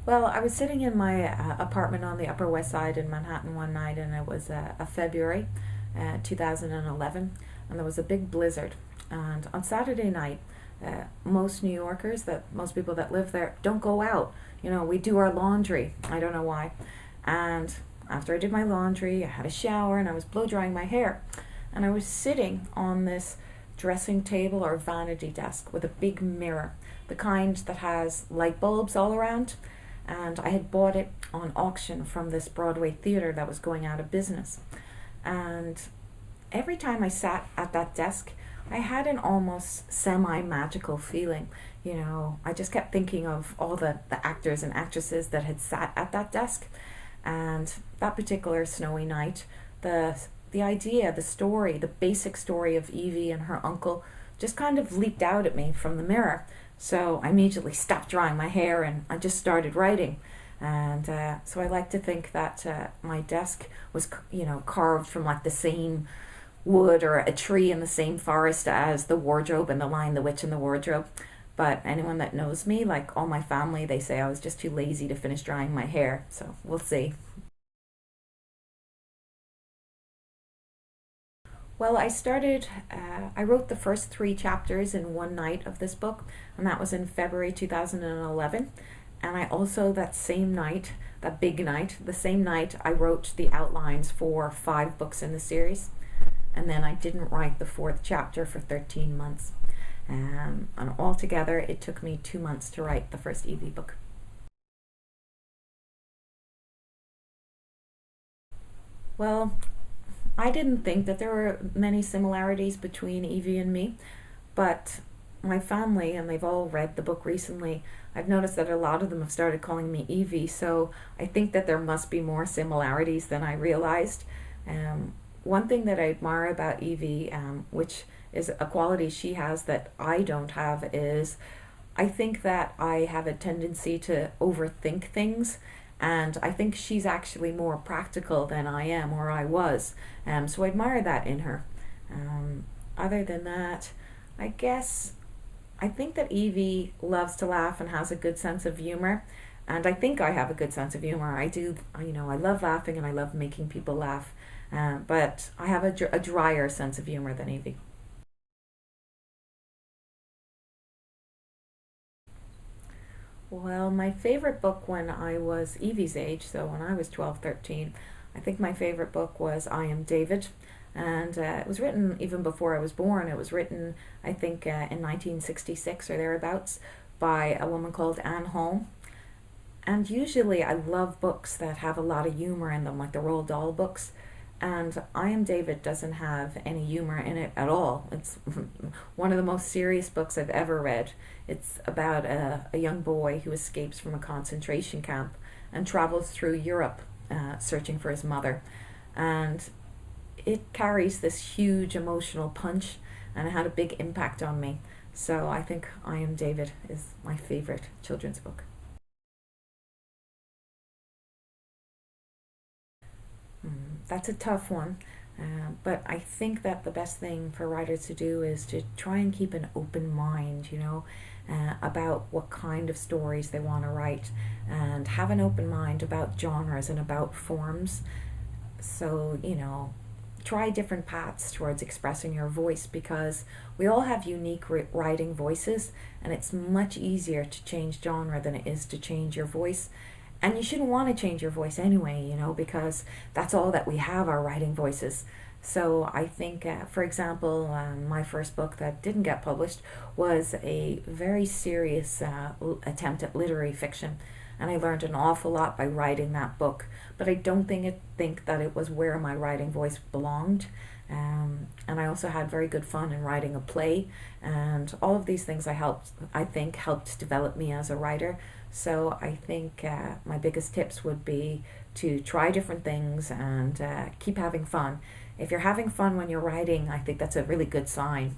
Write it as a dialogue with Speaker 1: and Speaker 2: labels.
Speaker 1: Well, I was sitting in my apartment on the Upper West Side in Manhattan one night, and it was a February 2011, and there was a big blizzard. And on Saturday night, most New Yorkers, that most people that live there, don't go out. You know, we do our laundry. I don't know why. And after I did my laundry, I had a shower and I was blow drying my hair. And I was sitting on this dressing table or vanity desk with a big mirror, the kind that has light bulbs all around. And I had bought it on auction from this Broadway theater that was going out of business. And every time I sat at that desk, I had an almost semi-magical feeling. You know, I just kept thinking of all the actors and actresses that had sat at that desk. And that particular snowy night, the idea, the story, the basic story of Evie and her uncle just kind of leaped out at me from the mirror. So I immediately stopped drying my hair and I just started writing. And so I like to think that my desk was, you know, carved from like the same wood or a tree in the same forest as the wardrobe and the Lion, the Witch, and the Wardrobe. But anyone that knows me, like all my family, they say I was just too lazy to finish drying my hair. So we'll see. Well, I wrote the first three chapters in one night of this book, and that was in February 2011. And I also, that same night, that big night, the same night, I wrote the outlines for five books in the series. And then I didn't write the fourth chapter for 13 months. And altogether, it took me 2 months to write the first Evie book. Well, I didn't think that there were many similarities between Evie and me, but my family, and they've all read the book recently, I've noticed that a lot of them have started calling me Evie, so I think that there must be more similarities than I realized. One thing that I admire about Evie, which is a quality she has that I don't have, is I think that I have a tendency to overthink things, and I think she's actually more practical than I am or I was. So I admire that in her. Other than that, I guess I think that Evie loves to laugh and has a good sense of humor. And I think I have a good sense of humor. I do, you know, I love laughing and I love making people laugh. But I have a drier sense of humor than Evie. Well, my favorite book when I was Evie's age, so when I was 12, 13, I think my favorite book was I Am David. And it was written even before I was born. It was written, I think, in 1966 or thereabouts by a woman called Anne Holm. And usually I love books that have a lot of humor in them, like the Roald Dahl books. And I Am David doesn't have any humor in it at all. It's one of the most serious books I've ever read. It's about a young boy who escapes from a concentration camp and travels through Europe searching for his mother. And it carries this huge emotional punch, and it had a big impact on me. So I think I Am David is my favorite children's book. That's a tough one, but I think that the best thing for writers to do is to try and keep an open mind, you know, about what kind of stories they want to write, and have an open mind about genres and about forms. So, you know, try different paths towards expressing your voice, because we all have unique writing voices, and it's much easier to change genre than it is to change your voice. And you shouldn't want to change your voice anyway, you know, because that's all that we have, our writing voices. So I think, for example, my first book that didn't get published was a very serious attempt at literary fiction, and I learned an awful lot by writing that book. But I don't think that it was where my writing voice belonged. And I also had very good fun in writing a play, and all of these things I think helped develop me as a writer. So I think my biggest tips would be to try different things and keep having fun. If you're having fun when you're writing, I think that's a really good sign.